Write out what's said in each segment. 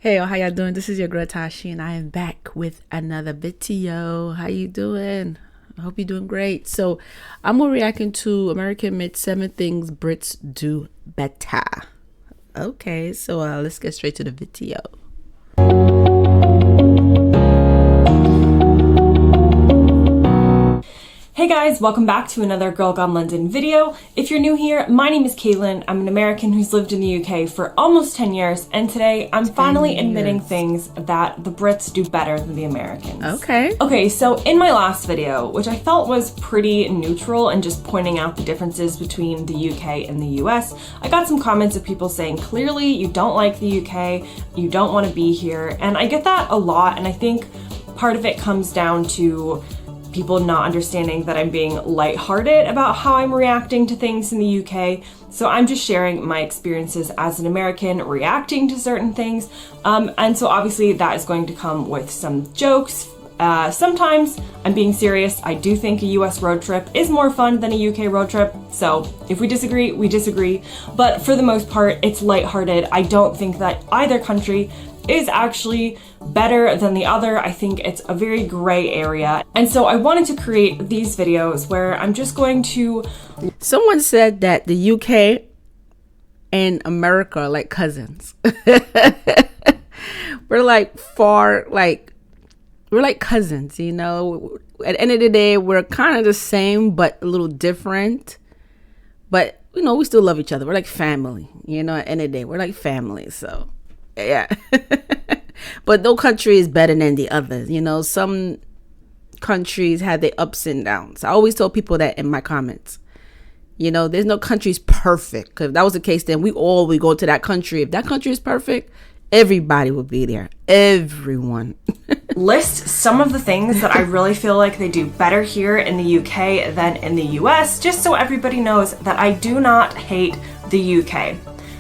Hey, how y'all doing? This is your girl Tysheen, and I am back with another video. How you doing? I hope you're doing great. So, I'm gonna reacting to American Myth 7 Things Brits Do Better. Okay, so let's get straight to the video. Hey guys, welcome back to another Girl Gone London video. If you're new here, my name is Caitlin. I'm an American who's lived in the UK for almost 10 years, and today I'm finally admitting things that the Brits do better than the Americans. Okay, so in my last video, which I felt was pretty neutral and just pointing out the differences between the UK and the US, I got some comments of people saying clearly you don't like the UK, you don't want to be here, and I get that a lot, and I think part of it comes down to people not understanding that I'm being lighthearted about how I'm reacting to things in the UK. So I'm just sharing my experiences as an American reacting to certain things. And so obviously that is going to come with some jokes. Sometimes I'm being serious. I do think a US road trip is more fun than a UK road trip. So if we disagree, we disagree. But for the most part, it's lighthearted. I don't think that either country is actually better than the other. I think it's a very gray area. And so I wanted to create these videos where I'm just going to... Someone said that the UK and America are like cousins. We're like we're like cousins, you know. At the end of the day, we're kind of the same, but a little different. But, you know, we still love each other. We're like family, you know, at the end of the day, we're like family, so... Yeah. But no country is better than the others. You know, some countries have their ups and downs. I always tell people that in my comments. You know, there's no country's perfect. Because if that was the case, then we all would go to that country. If that country is perfect, everybody would be there. Everyone. List some of the things that I really feel like they do better here in the UK than in the US, just so everybody knows that I do not hate the UK.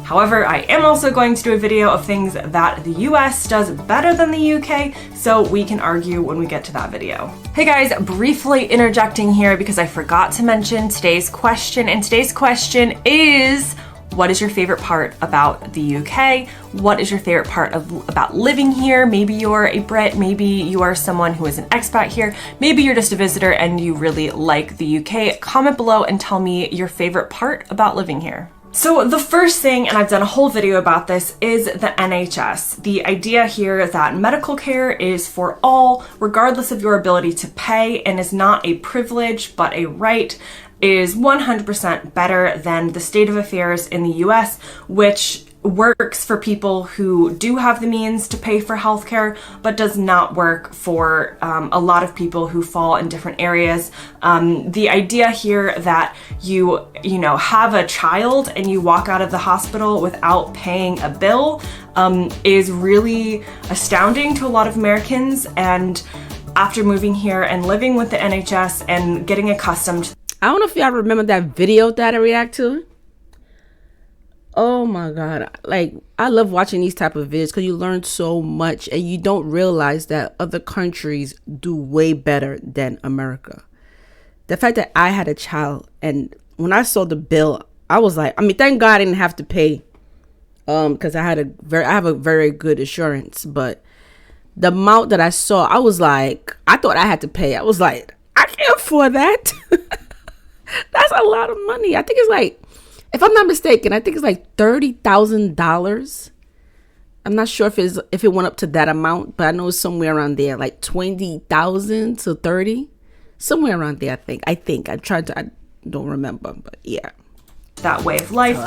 However, I am also going to do a video of things that the US does better than the UK, so we can argue when we get to that video. Hey guys, briefly interjecting here because I forgot to mention today's question, and today's question is, what is your favorite part about the UK? What is your favorite part about living here? Maybe you're a Brit, maybe you are someone who is an expat here, maybe you're just a visitor and you really like the UK. Comment below and tell me your favorite part about living here. So the first thing, and I've done a whole video about this, is the NHS. The idea here that medical care is for all, regardless of your ability to pay, and is not a privilege but a right, is 100% better than the state of affairs in the US, which works for people who do have the means to pay for healthcare, but does not work for a lot of people who fall in different areas. The idea here that you know, have a child and you walk out of the hospital without paying a bill is really astounding to a lot of Americans. And after moving here and living with the NHS and getting accustomed. I don't know if y'all remember that video that I react to. Oh my God. Like, I love watching these type of videos because you learn so much and you don't realize that other countries do way better than America. The fact that I had a child and when I saw the bill, I was like, I mean, thank God I didn't have to pay because I have a very good insurance. But the amount that I saw, I was like, I thought I had to pay. I was like, I can't afford that. That's a lot of money. I think it's like, if I'm not mistaken, I think it's like $30,000. I'm not sure if it went up to that amount, but I know it's somewhere around there, like 20,000 to 30, somewhere around there. I think. I don't remember, but yeah. That way of life,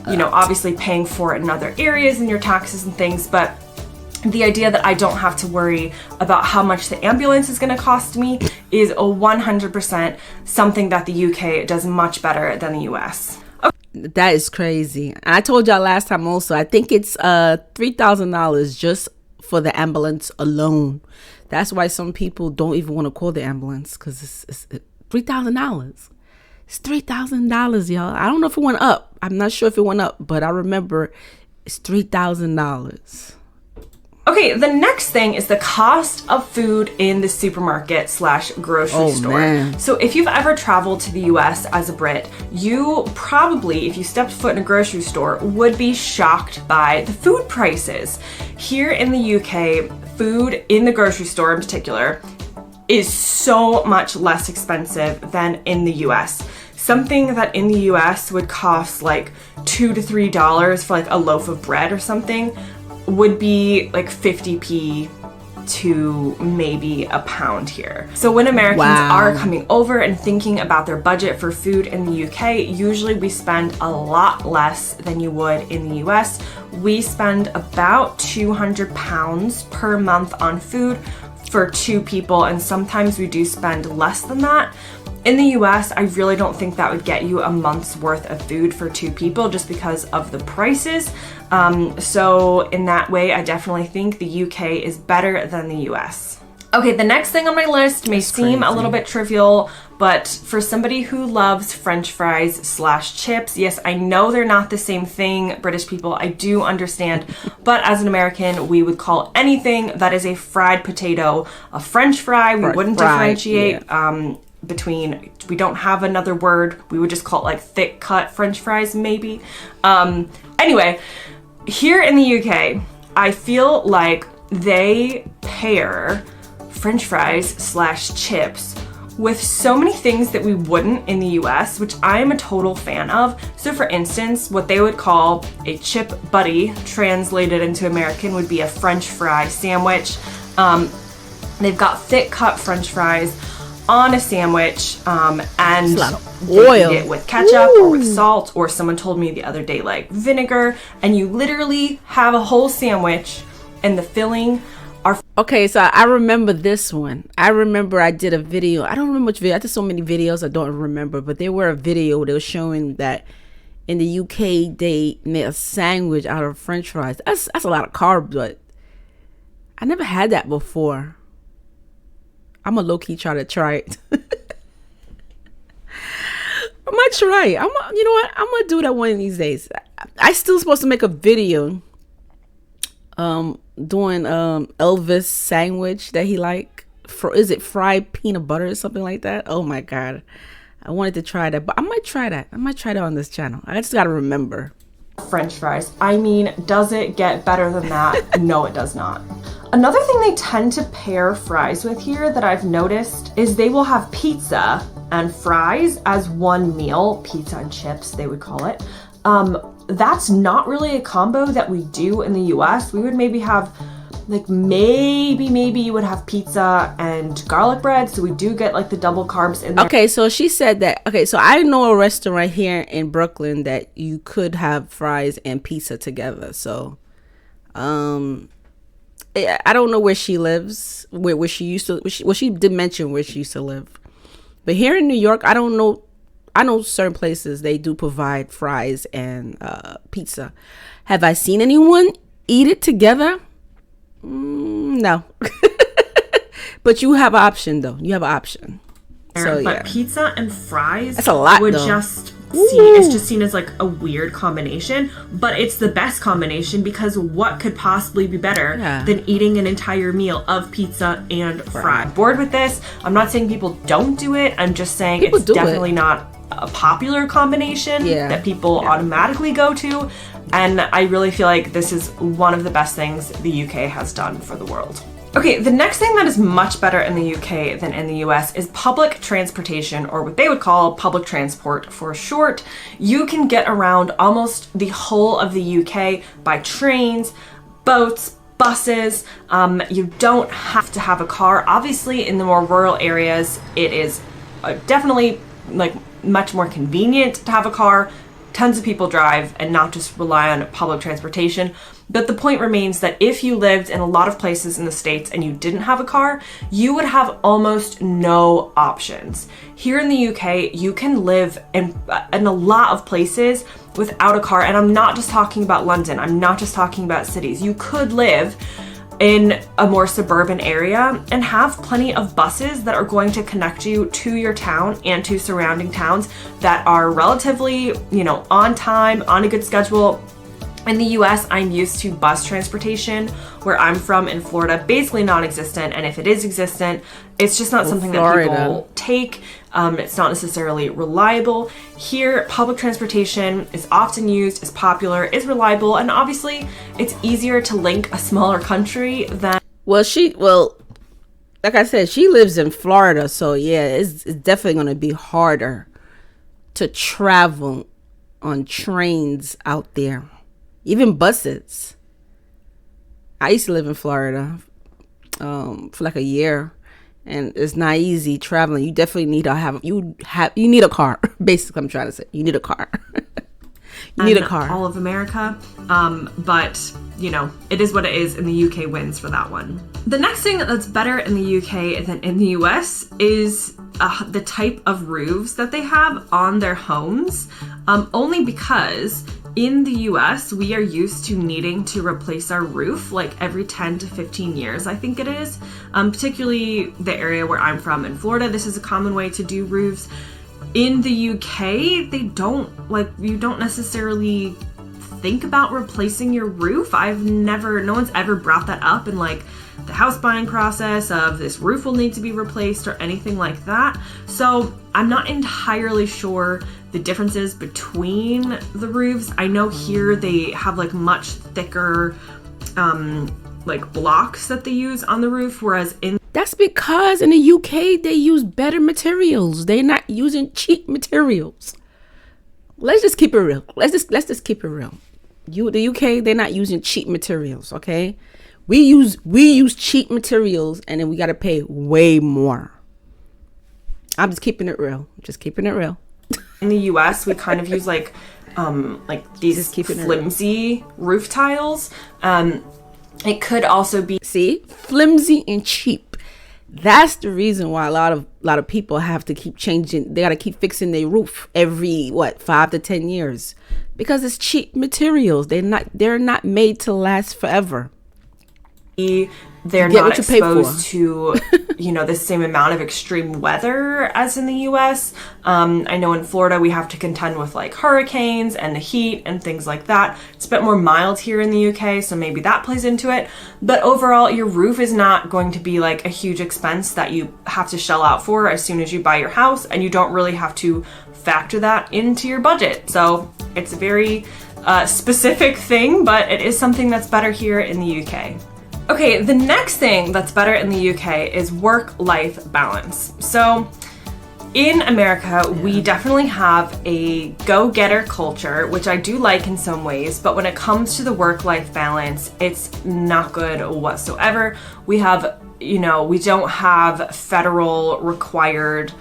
you know, obviously paying for it in other areas and your taxes and things, but the idea that I don't have to worry about how much the ambulance is going to cost me is 100% something that the UK does much better than the US. That is crazy. And I told y'all last time also, I think it's $3,000 just for the ambulance alone. That's why some people don't even want to call the ambulance, because it's $3,000. It's $3,000, y'all. I don't know if it went up. I'm not sure if it went up, but I remember it's $3,000. Okay, the next thing is the cost of food in the supermarket / grocery store. Man. So if you've ever traveled to the US as a Brit, you probably, if you stepped foot in a grocery store, would be shocked by the food prices. Here in the UK, food in the grocery store in particular is so much less expensive than in the US. Something that in the US would cost like $2 to $3 for like a loaf of bread or something would be like 50p to maybe a pound here. So when Americans are coming over and thinking about their budget for food in the UK, usually we spend a lot less than you would in the US. We spend about £200 per month on food for 2 people, and sometimes we do spend less than that. In the US, I really don't think that would get you a month's worth of food for 2 people just because of the prices. So in that way, I definitely think the UK is better than the US. Okay, the next thing on my list may seem a little bit trivial, but for somebody who loves French fries / chips, yes, I know they're not the same thing, British people, I do understand, but as an American, we would call anything that is a fried potato a French fry. We wouldn't differentiate between, we don't have another word. We would just call it like thick cut French fries, maybe. Anyway, here in the UK, I feel like they pair French fries / chips with so many things that we wouldn't in the US, which I am a total fan of. So for instance, what they would call a chip buddy, translated into American, would be a French fry sandwich. They've got thick cut French fries on a sandwich, and oil. Eat it with ketchup or with salt, or someone told me the other day like vinegar, and you literally have a whole sandwich and the filling are... Okay, so I remember this one. I remember I did a video. I don't remember which video. I did so many videos I don't remember, but there were a video that was showing that in the UK they made a sandwich out of French fries. That's a lot of carbs, but I never had that before. I'm a low-key try it. I might try it. You know what? I'm gonna do that one of these days. I still supposed to make a video doing Elvis sandwich that he like. Is it fried peanut butter or something like that? Oh my god. I wanted to try that, but I might try that. I might try that on this channel. I just gotta remember. French fries. I mean, does it get better than that? No, it does not. Another thing they tend to pair fries with here that I've noticed is they will have pizza and fries as one meal. Pizza and chips, they would call it. That's not really a combo that we do in the US. We would maybe have, like, maybe you would have pizza and garlic bread. So we do get like the double carbs in there. Okay, so she said that. Okay, so I know a restaurant here in Brooklyn that you could have fries and pizza together. So, I don't know where she lives, where she used to. Well, she did mention where she used to live, but here in New York, I don't know. I know certain places they do provide fries and pizza. Have I seen anyone eat it together? No. But you have an option, though. You have an option. So, yeah. But pizza and fries, that's a lot, would though. It's just seen as like a weird combination, but it's the best combination because what could possibly be better than eating an entire meal of pizza and fries? Bored with this? I'm not saying people don't do it. I'm just saying it's definitely not a popular combination that people automatically go to. And I really feel like this is one of the best things the UK has done for the world. Okay, the next thing that is much better in the UK than in the US is public transportation, or what they would call public transport for short. You can get around almost the whole of the UK by trains, boats, buses. You don't have to have a car. Obviously, in the more rural areas, it is definitely like much more convenient to have a car. Tons of people drive and not just rely on public transportation. But the point remains that if you lived in a lot of places in the States and you didn't have a car, you would have almost no options. Here in the UK, you can live in a lot of places without a car. And I'm not just talking about London. I'm not just talking about cities. You could live in a more suburban area and have plenty of buses that are going to connect you to your town and to surrounding towns that are relatively, on time, on a good schedule. In the US, I'm used to bus transportation. Where I'm from in Florida, basically non-existent. And if it is existent, it's just not something that people take. It's not necessarily reliable. Here, public transportation is often used, is popular, is reliable, and obviously it's easier to link a smaller country than... Well, like I said, she lives in Florida, so yeah, it's definitely going to be harder to travel on trains out there. Even buses. I used to live in Florida for like a year, and it's not easy traveling. You definitely need to you need a car. Basically, I'm trying to say you need a car. You need a car. All of America, but you know, it is what it is, and the UK wins for that one. The next thing that's better in the UK than in the US is the type of roofs that they have on their homes, only because in the US, we are used to needing to replace our roof like every 10 to 15 years, I think it is. Particularly the area where I'm from in Florida, this is a common way to do roofs. In the UK, you don't necessarily think about replacing your roof. No one's ever brought that up in like the house buying process of this roof will need to be replaced or anything like that. So I'm not entirely sure the differences between the roofs. I know here they have like much thicker like blocks that they use on the roof, whereas that's because in the UK they use better materials. They're not using cheap materials. Let's just keep it real. Let's just keep it real. The UK, they're not using cheap materials, okay? We use cheap materials, and then we got to pay way more. I'm just keeping it real. In the US, we kind of use like these flimsy roof tiles. It could also be flimsy and cheap. That's the reason why a lot of people have to keep changing. They got to keep fixing their roof every 5 to 10 years because it's cheap materials. They're not made to last forever. They're not exposed to, the same amount of extreme weather as in the US. I know in Florida we have to contend with like hurricanes and the heat and things like that. It's a bit more mild here in the UK, so maybe that plays into it. But overall, your roof is not going to be like a huge expense that you have to shell out for as soon as you buy your house, and you don't really have to factor that into your budget. So it's a very specific thing, but it is something that's better here in the UK. Okay, the next thing that's better in the UK is work-life balance. So in America, we definitely have a go-getter culture, which I do like in some ways, but when it comes to the work-life balance, it's not good whatsoever. We don't have federal required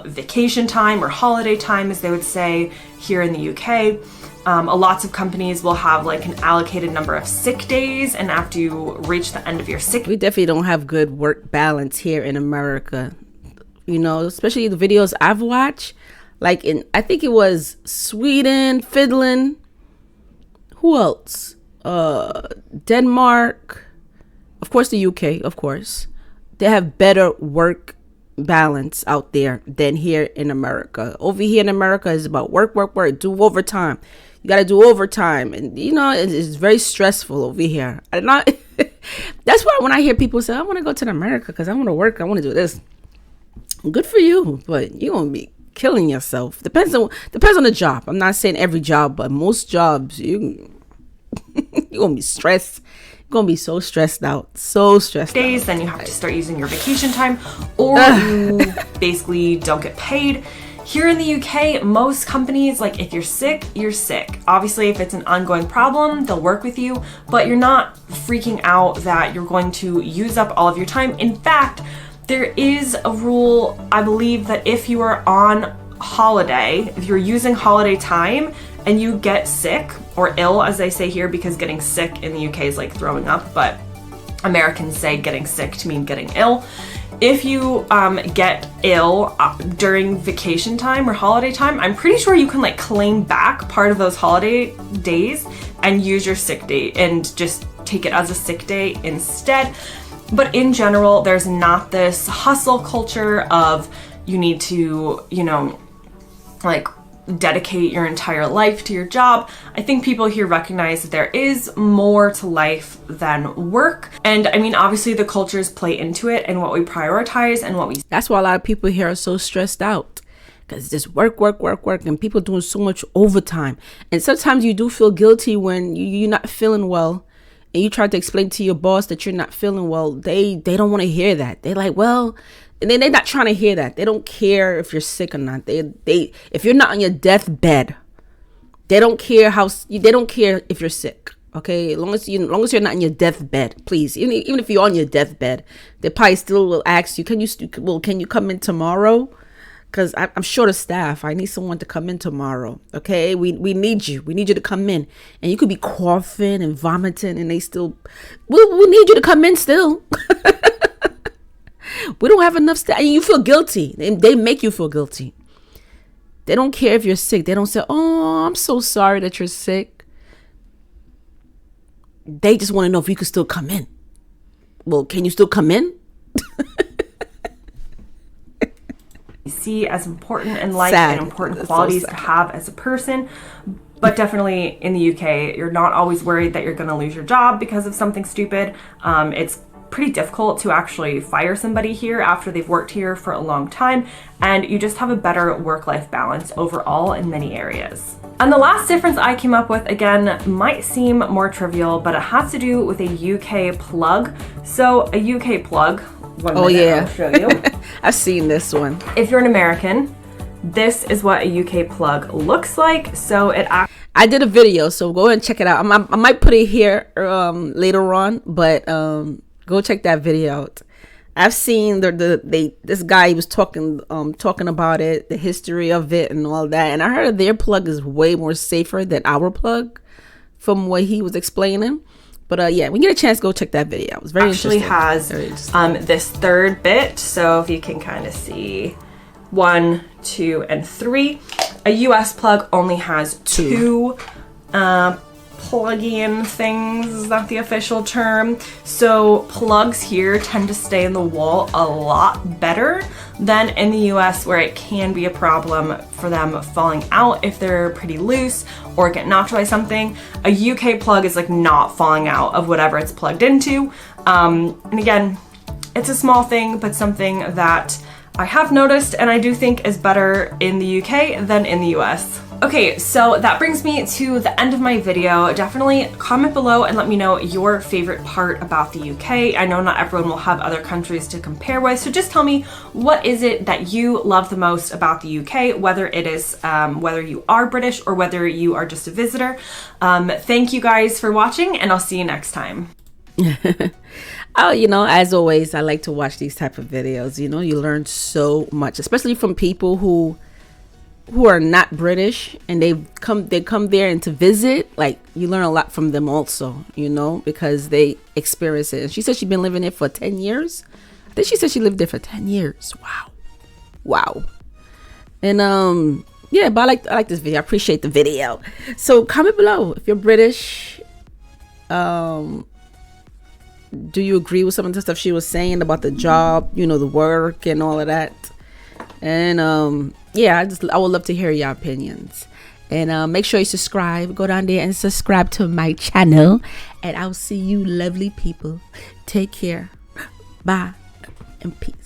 vacation time or holiday time, as they would say here in the UK. Lots of companies will have like an allocated number of sick days, and after you reach the end of your we definitely don't have good work balance here in America. Especially the videos I've watched, like I think it was Sweden, Finland, who else? Denmark, of course the UK, of course. They have better work balance out there than here in America. Over here in America is about work, do overtime. You got to do overtime, and it's very stressful over here. That's why when I hear people say I want to go to America because I want to work, I want to do this. Good for you, but you're gonna be killing yourself. Depends on the job. I'm not saying every job, but most jobs you're gonna be stressed. You're gonna be so stressed out. Days, then you have to start using your vacation time, or you basically don't get paid. Here in the UK, most companies, like if you're sick, you're sick. Obviously, if it's an ongoing problem, they'll work with you, but you're not freaking out that you're going to use up all of your time. In fact, there is a rule, I believe, that if you are on holiday, if you're using holiday time and you get sick or ill, as they say here, because getting sick in the UK is like throwing up, but Americans say getting sick to mean getting ill. If you get ill during vacation time or holiday time, I'm pretty sure you can like claim back part of those holiday days and use your sick day and just take it as a sick day instead. But in general, there's not this hustle culture of you need to, like dedicate your entire life to your job. I think people here recognize that there is more to life than work. And I mean, obviously the cultures play into it and what we prioritize and what we... That's why a lot of people here are so stressed out. Because it's just work, and people doing so much overtime. And sometimes you do feel guilty when you're not feeling well. And you try to explain to your boss that you're not feeling well. They don't want to hear that. They're like, well... And then they're not trying to hear that. They don't care if you're sick or not. They if you're not on your deathbed, they don't care if you're sick. Okay, as long as you're not on your deathbed, please. Even if you're on your deathbed, they probably still will ask you, can you come in tomorrow? Because I'm short of staff. I need someone to come in tomorrow. Okay, we need you. We need you to come in. And you could be coughing and vomiting, and they still, we need you to come in still. We don't have enough staff. And you feel guilty. They make you feel guilty. They don't care if you're sick. They don't say, oh, I'm so sorry that you're sick. They just want to know if you can still come in. Well, can you still come in? See as important in life and important qualities to have as a person. But definitely in the UK, you're not always worried that you're going to lose your job because of something stupid. It's pretty difficult to actually fire somebody here after they've worked here for a long time, and you just have a better work-life balance overall in many areas. And the last difference I came up with, again, might seem more trivial, but it has to do with a UK plug. So a UK plug, I'll show you. I've seen this one. If you're an American, this is what a UK plug looks like. So I did a video, so go ahead and check it out. I might put it here later on, but go check that video out. I've seen this guy, he was talking about it, the history of it and all that. And I heard their plug is way more safer than our plug from what he was explaining. But yeah, when you get a chance, go check that video. It was very interesting. Actually has this third bit. So if you can kind of see 1, 2, and 3. A US plug only has two plug-in things, is that the official term? So plugs here tend to stay in the wall a lot better than in the US, where it can be a problem for them falling out if they're pretty loose or get knocked by something. A UK plug is like not falling out of whatever it's plugged into. And again, it's a small thing, but something that I have noticed and I do think is better in the UK than in the US. Okay, so that brings me to the end of my video. Definitely comment below and let me know your favorite part about the UK. I know not everyone will have other countries to compare with, so just tell me, what is it that you love the most about the UK, whether it is whether you are British or whether you are just a visitor. Thank you guys for watching, and I'll see you next time. Oh, as always, I like to watch these type of videos. You learn so much, especially from people who are not British and they come there and to visit. Like, you learn a lot from them also, because they experience it. And she said she's been living there for 10 years. I think she said she lived there for 10 years. Wow. And yeah, but I like this video. I appreciate the video. So comment below if you're British. Do you agree with some of the stuff she was saying about the job, the work and all of that? And yeah, I would love to hear your opinions. And make sure you subscribe. Go down there and subscribe to my channel. And I'll see you lovely people. Take care. Bye and peace.